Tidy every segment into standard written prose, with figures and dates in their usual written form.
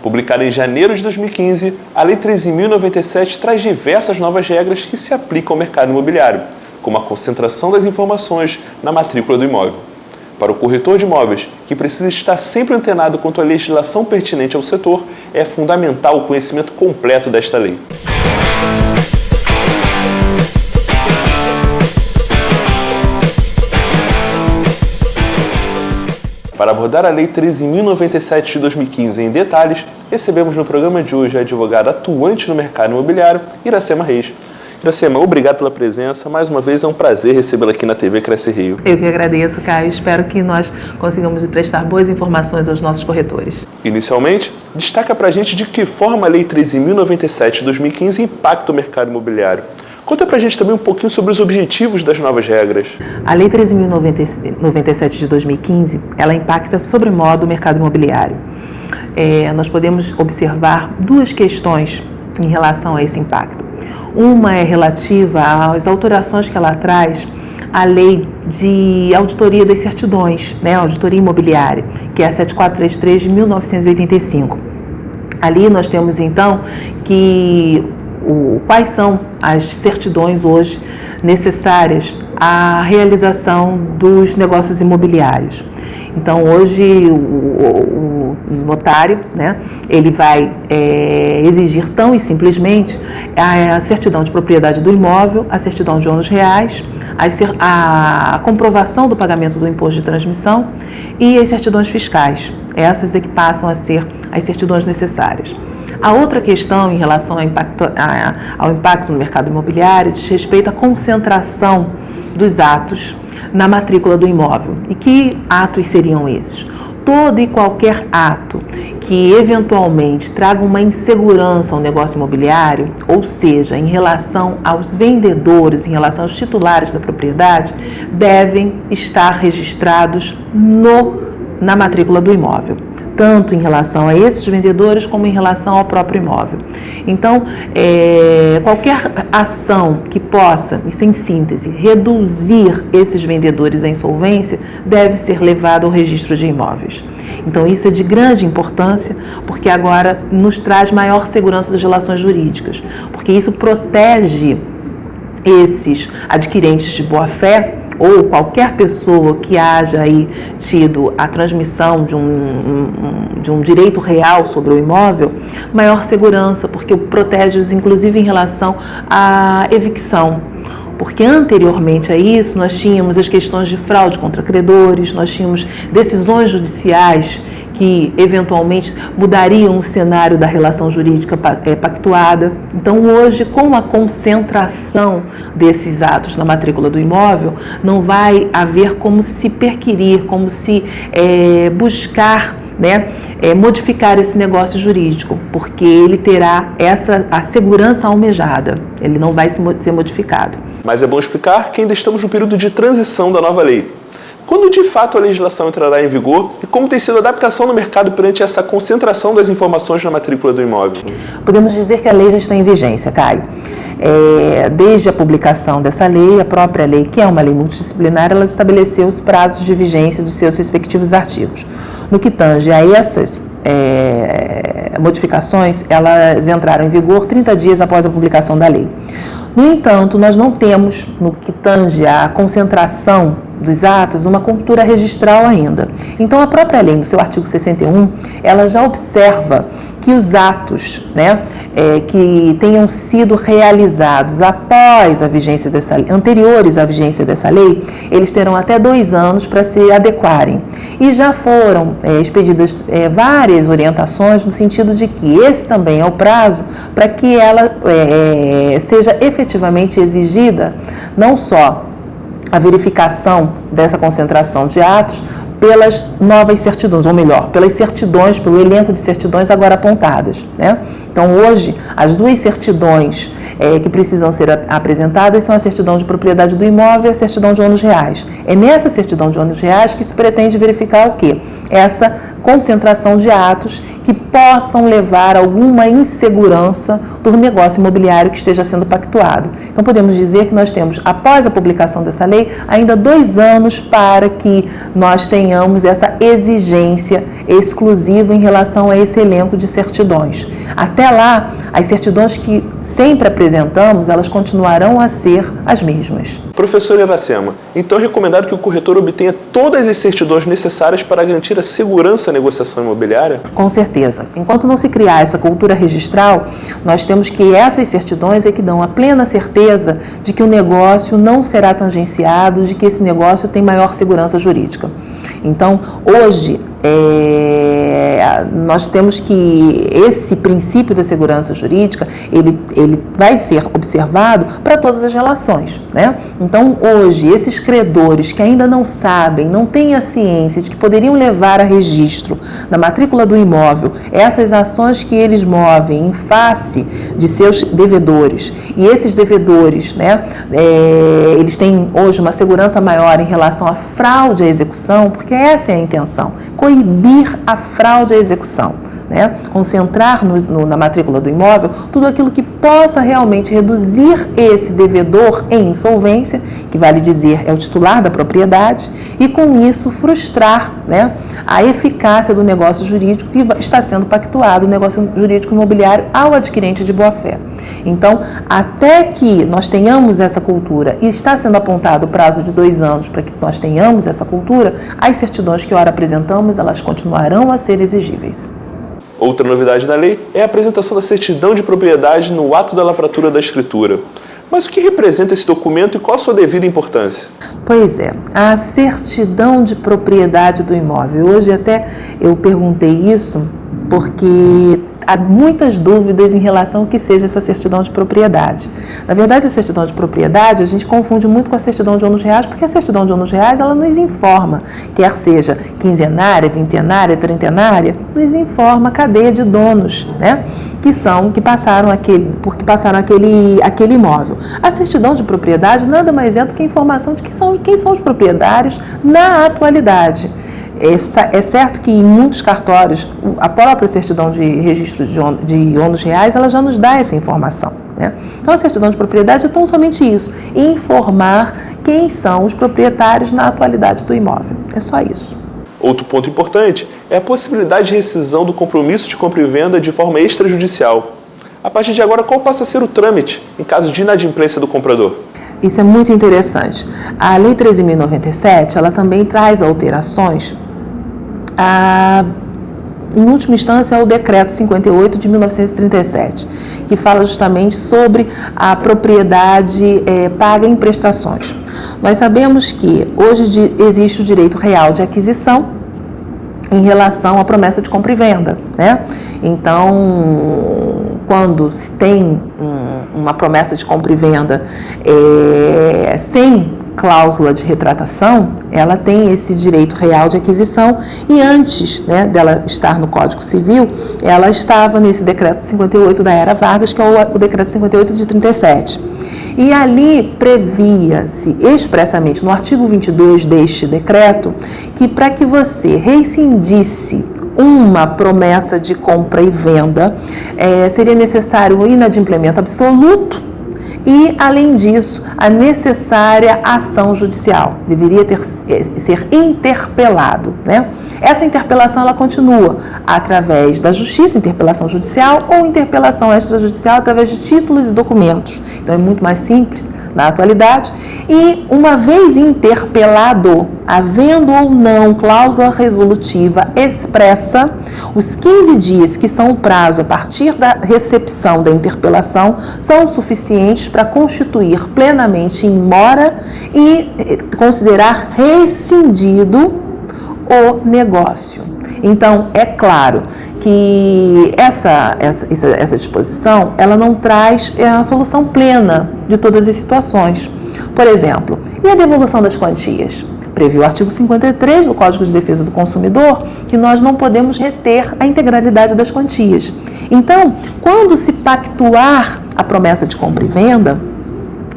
Publicada em janeiro de 2015, a Lei 13.097 traz diversas novas regras que se aplicam ao mercado imobiliário, como a concentração das informações na matrícula do imóvel. Para o corretor de imóveis, que precisa estar sempre antenado quanto à legislação pertinente ao setor, é fundamental o conhecimento completo desta lei. Para abordar a Lei 13.097 de 2015 em detalhes, recebemos no programa de hoje a advogada atuante no mercado imobiliário, Iracema Reis. Iracema, obrigado pela presença. Mais uma vez é um prazer recebê-la aqui na TV Cresce Rio. Eu que agradeço, Caio. Espero que nós consigamos prestar boas informações aos nossos corretores. Inicialmente, destaca pra gente de que forma a Lei 13.097 de 2015 impacta o mercado imobiliário. Conta pra gente também um pouquinho sobre os objetivos das novas regras. A Lei 13.097 de 2015, ela impacta sobremodo o mercado imobiliário. Nós podemos observar duas questões em relação a esse impacto. Uma é relativa às alterações que ela traz à Lei de Auditoria das Certidões, Auditoria Imobiliária, que é a 7433 de 1985. Ali nós temos então que quais são as certidões hoje necessárias à realização dos negócios imobiliários. Então, hoje, o notário, ele vai exigir tão e simplesmente a certidão de propriedade do imóvel, a certidão de ônus reais, a comprovação do pagamento do imposto de transmissão e as certidões fiscais. Essas é que passam a ser as certidões necessárias. A outra questão em relação ao impacto no mercado imobiliário diz respeito à concentração dos atos na matrícula do imóvel. E que atos seriam esses? Todo e qualquer ato que eventualmente traga uma insegurança ao negócio imobiliário, ou seja, em relação aos vendedores, em relação aos titulares da propriedade, devem estar registrados na matrícula do imóvel, tanto em relação a esses vendedores como em relação ao próprio imóvel. Então, qualquer ação que possa, isso em síntese, reduzir esses vendedores à insolvência, deve ser levado ao registro de imóveis. Então, isso é de grande importância, porque agora nos traz maior segurança das relações jurídicas, porque isso protege esses adquirentes de boa-fé ou qualquer pessoa que haja aí tido a transmissão de um direito real sobre o imóvel, maior segurança, porque protege-os inclusive em relação à evicção. Porque anteriormente a isso nós tínhamos as questões de fraude contra credores, nós tínhamos decisões judiciais que eventualmente mudariam o cenário da relação jurídica pactuada. Então hoje, com a concentração desses atos na matrícula do imóvel, não vai haver como se perquirir, como se buscar modificar esse negócio jurídico, porque ele terá a segurança almejada, ele não vai ser modificado. Mas é bom explicar que ainda estamos no período de transição da nova lei. Quando de fato a legislação entrará em vigor e como tem sido a adaptação no mercado perante essa concentração das informações na matrícula do imóvel? Podemos dizer que a lei já está em vigência, Caio. Desde a publicação dessa lei, a própria lei, que é uma lei multidisciplinar, ela estabeleceu os prazos de vigência dos seus respectivos artigos. No que tange a essas modificações, elas entraram em vigor 30 dias após a publicação da lei. No entanto, nós não temos, no que tange à concentração dos atos, uma cultura registral ainda. Então, a própria lei, no seu artigo 61, ela já observa que os atos que tenham sido realizados após a vigência dessa lei, anteriores à vigência dessa lei, eles terão até 2 anos para se adequarem. E já foram expedidas várias orientações no sentido de que esse também é o prazo para que ela seja efetivamente exigida, não só a verificação dessa concentração de atos pelas novas certidões, ou melhor, pelas certidões, pelo elenco de certidões agora apontadas. Então, hoje, as 2 certidões que precisam ser apresentadas são a certidão de propriedade do imóvel e a certidão de ônus reais. É nessa certidão de ônus reais que se pretende verificar o quê? Essa concentração de atos que possam levar a alguma insegurança do negócio imobiliário que esteja sendo pactuado. Então, podemos dizer que nós temos, após a publicação dessa lei, ainda 2 anos para que nós tenhamos essa exigência exclusiva em relação a esse elenco de certidões. Até lá, as certidões que sempre apresentamos, elas continuarão a ser as mesmas. Professora Iracema, então é recomendado que o corretor obtenha todas as certidões necessárias para garantir a segurança da negociação imobiliária? Com certeza. Enquanto não se criar essa cultura registral, nós temos que essas certidões é que dão a plena certeza de que o negócio não será tangenciado, de que esse negócio tem maior segurança jurídica. Então, hoje, nós temos que esse princípio da segurança jurídica, ele vai ser observado para todas as relações, né? Então, hoje, esses credores que ainda não sabem, não têm a ciência de que poderiam levar a registro na matrícula do imóvel essas ações que eles movem em face de seus devedores, e esses devedores, né, eles têm hoje uma segurança maior em relação à fraude à execução, porque essa é a intenção, coibir a fraude à execução, né? Concentrar na matrícula do imóvel tudo aquilo que possa realmente reduzir esse devedor em insolvência, que vale dizer é o titular da propriedade, e com isso frustrar, né, a eficácia do negócio jurídico que está sendo pactuado, o negócio jurídico imobiliário, ao adquirente de boa-fé. Então, até que nós tenhamos essa cultura, e está sendo apontado o prazo de 2 anos para que nós tenhamos essa cultura, as certidões que ora apresentamos, elas continuarão a ser exigíveis. Outra novidade da lei é a apresentação da certidão de propriedade no ato da lavratura da escritura. Mas o que representa esse documento e qual a sua devida importância? Pois é, a certidão de propriedade do imóvel. Hoje até eu perguntei isso porque há muitas dúvidas em relação ao que seja essa certidão de propriedade. Na verdade, a certidão de propriedade a gente confunde muito com a certidão de ônus reais, porque a certidão de ônus reais ela nos informa, quer seja quinzenária, vintenária, trintenária, nos informa a cadeia de donos, né, que passaram aquele imóvel. A certidão de propriedade nada mais é do que a informação de quem são os proprietários na atualidade. É certo que em muitos cartórios, a própria certidão de registro de ônus reais, ela já nos dá essa informação, né? Então, a certidão de propriedade é tão somente isso, informar quem são os proprietários na atualidade do imóvel. É só isso. Outro ponto importante é a possibilidade de rescisão do compromisso de compra e venda de forma extrajudicial. A partir de agora, qual passa a ser o trâmite em caso de inadimplência do comprador? Isso é muito interessante. A Lei 13.097, ela também traz alterações. Em última instância, é o Decreto 58 de 1937, que fala justamente sobre a propriedade paga em prestações. Nós sabemos que hoje existe o direito real de aquisição em relação à promessa de compra e venda, né? Então, quando se tem uma promessa de compra e venda sem cláusula de retratação, ela tem esse direito real de aquisição e antes, né, dela estar no Código Civil, ela estava nesse Decreto 58 da Era Vargas, que é o Decreto 58 de 37. E ali previa-se expressamente, no artigo 22 deste decreto, que para que você rescindisse uma promessa de compra e venda, seria necessário o inadimplemento absoluto e, além disso, a necessária ação judicial. Deveria ser interpelado, né? Essa interpelação ela continua através da justiça, interpelação judicial ou interpelação extrajudicial através de títulos e documentos. Então é muito mais simples na atualidade. E uma vez interpelado, havendo ou não cláusula resolutiva expressa, os 15 dias que são o prazo a partir da recepção da interpelação são suficientes para constituir plenamente em mora e considerar rescindido o negócio. Então, é claro que essa disposição ela não traz a solução plena de todas as situações. Por exemplo, e a devolução das quantias? Previu o artigo 53 do Código de Defesa do Consumidor que nós não podemos reter a integralidade das quantias. Então, quando se pactuar a promessa de compra e venda,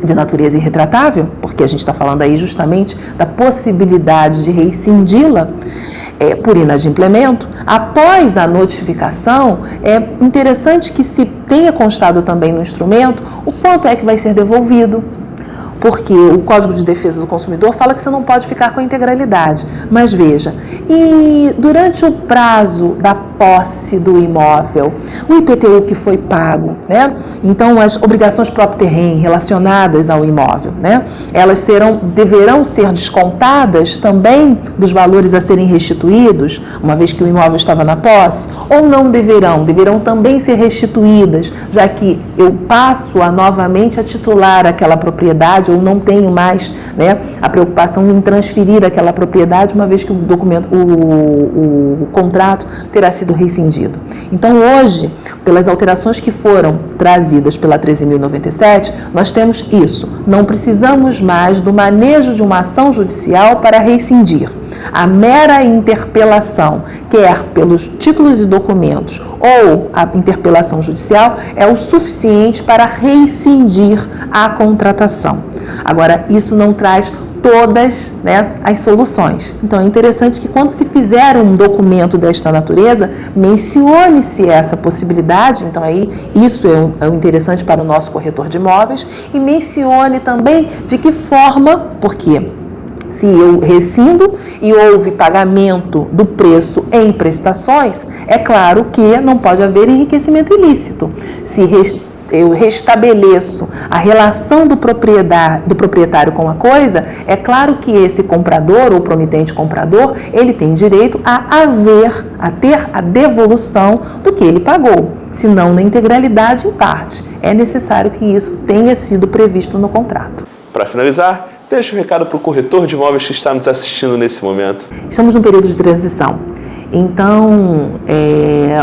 de natureza irretratável, porque a gente está falando aí justamente da possibilidade de rescindi-la por inadimplemento, após a notificação, é interessante que se tenha constado também no instrumento o quanto é que vai ser devolvido, porque o Código de Defesa do Consumidor fala que você não pode ficar com a integralidade. Mas veja, e durante o prazo da posse do imóvel, o IPTU que foi pago, né? Então as obrigações próprio terreno relacionadas ao imóvel, né? Elas deverão ser descontadas também dos valores a serem restituídos, uma vez que o imóvel estava na posse, ou não deverão? Deverão também ser restituídas, já que eu passo novamente a titular aquela propriedade, ou não tenho mais, né, a preocupação em transferir aquela propriedade, uma vez que o contrato terá sido rescindido. Então, hoje, pelas alterações que foram trazidas pela 13.097, nós temos isso. Não precisamos mais do manejo de uma ação judicial para rescindir. A mera interpelação, quer pelos títulos e documentos ou a interpelação judicial, é o suficiente para rescindir a contratação. Agora, isso não traz todas, né, as soluções. Então, é interessante que quando se fizer um documento desta natureza, mencione-se essa possibilidade. Então, aí, isso é o interessante para o nosso corretor de imóveis, e mencione também de que forma, porque se eu rescindo e houve pagamento do preço em prestações, é claro que não pode haver enriquecimento ilícito. Se eu restabeleço a relação do proprietário com a coisa, é claro que esse comprador ou promitente comprador, ele tem direito a ter a devolução do que ele pagou, se não na integralidade, em parte. É necessário que isso tenha sido previsto no contrato. Para finalizar, deixa um recado para o corretor de imóveis que está nos assistindo nesse momento. Estamos num período de transição. Então,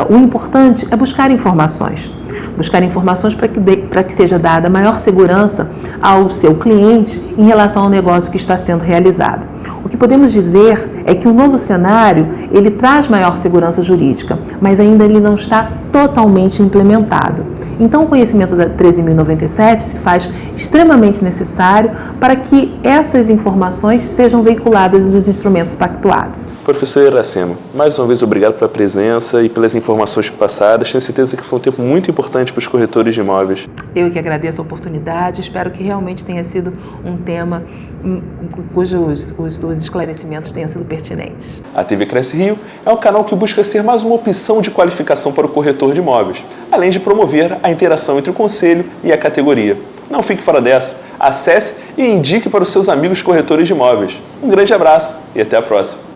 o importante é buscar informações. Buscar informações para que seja dada maior segurança ao seu cliente em relação ao negócio que está sendo realizado. O que podemos dizer é que o novo cenário, ele traz maior segurança jurídica, mas ainda ele não está totalmente implementado. Então, o conhecimento da 13.097 se faz extremamente necessário para que essas informações sejam veiculadas nos instrumentos pactuados. Professor Iracema, mais uma vez obrigado pela presença e pelas informações passadas. Tenho certeza que foi um tempo muito importante para os corretores de imóveis. Eu que agradeço a oportunidade, espero que realmente tenha sido um tema cujos os esclarecimentos tenham sido pertinentes. A TV Cresce Rio é um canal que busca ser mais uma opção de qualificação para o corretor de imóveis, além de promover a interação entre o conselho e a categoria. Não fique fora dessa, acesse e indique para os seus amigos corretores de imóveis. Um grande abraço e até a próxima.